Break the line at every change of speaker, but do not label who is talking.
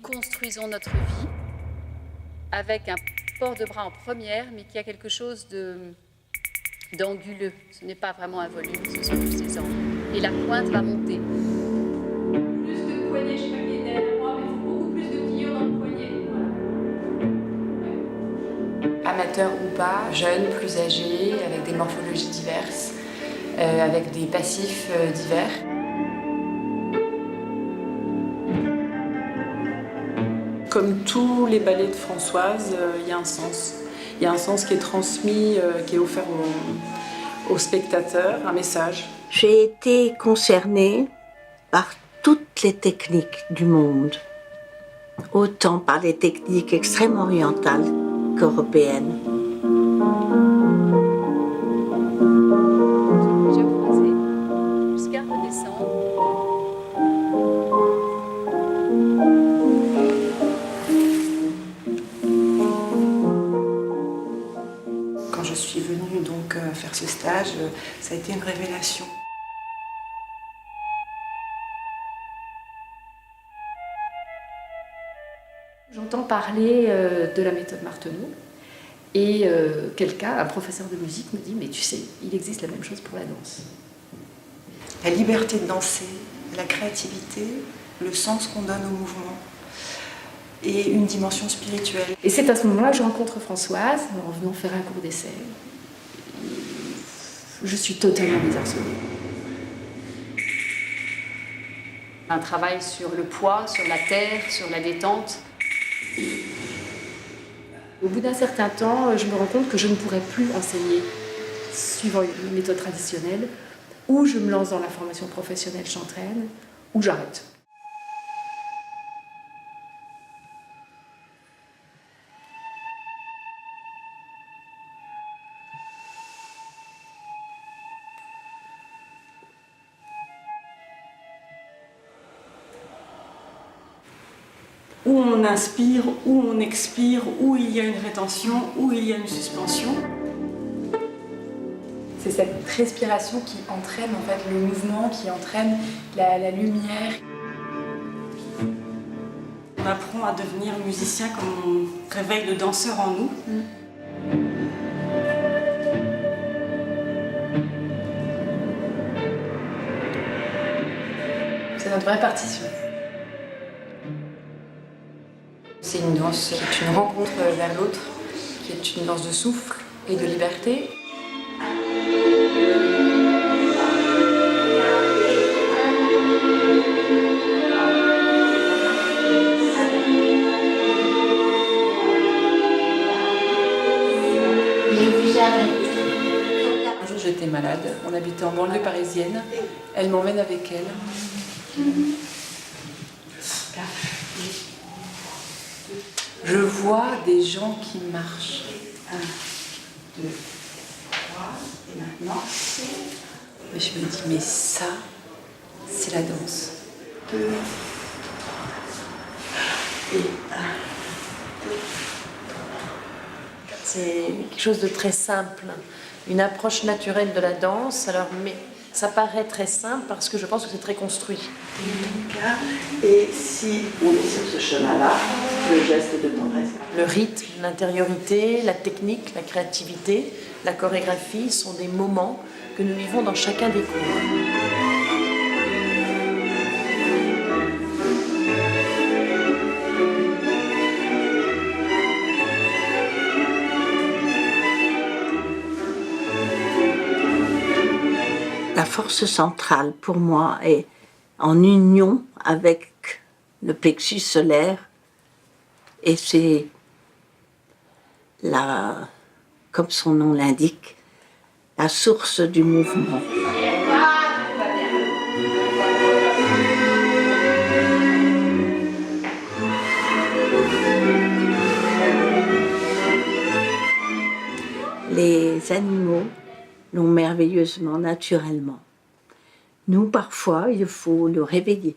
construisons notre vie avec un port de bras en première, mais qui a quelque chose d'anguleux. Ce n'est pas vraiment un volume, ce sont plus des angles. Et la pointe va monter.
Plus de poignets, je sais pas qui est derrière moi, mais il faut beaucoup plus de pliures dans le poignet. Voilà.
Amateurs ou pas, jeunes, plus âgés, avec des morphologies diverses, avec des passifs divers.
Comme tous les ballets de Françoise, il y a un sens. Il y a un sens qui est transmis, qui est offert aux spectateurs, un message.
J'ai été concernée par toutes les techniques du monde, autant par les techniques extrême-orientales qu'européennes.
Jusqu'à redescendre.
Quand je suis venue donc faire ce stage, ça a été une révélation.
J'entends parler de la méthode Marteneau et quelqu'un, un professeur de musique, me dit « mais tu sais, il existe la même chose pour la danse ».
La liberté de danser, la créativité, le sens qu'on donne au mouvement et une dimension spirituelle.
Et c'est à ce moment-là que je rencontre Françoise en venant faire un cours d'essai. Je suis totalement désarçonnée.
Un travail sur le poids, sur la terre, sur la détente.
Au bout d'un certain temps, je me rends compte que je ne pourrais plus enseigner suivant une méthode traditionnelle, ou je me lance dans la formation professionnelle chantraine, ou j'arrête.
Où on inspire, où on expire, où il y a une rétention, où il y a une suspension.
C'est cette respiration qui entraîne en fait le mouvement, qui entraîne la lumière.
On apprend à devenir musicien comme on réveille le danseur en nous.
C'est notre vraie partition. C'est une danse qui est une rencontre vers l'autre, qui est une danse de souffle et de liberté.
Un jour j'étais malade, on habitait en banlieue parisienne, elle m'emmène avec elle. Je vois des gens qui marchent. 1, 2, 3, et maintenant. Mais je me dis, mais ça, c'est la danse. 2, et 1, 2.
C'est quelque chose de très simple, une approche naturelle de la danse. Alors, mais ça paraît très simple parce que je pense que c'est très construit.
Et si on est sur ce chemin-là, le geste de tendresse.
Le rythme, l'intériorité, la technique, la créativité, la chorégraphie sont des moments que nous vivons dans chacun des cours.
La force centrale, pour moi, est en union avec le plexus solaire et c'est comme son nom l'indique, la source du mouvement. Les animaux l'ont merveilleusement, naturellement. Nous, parfois, il faut le réveiller.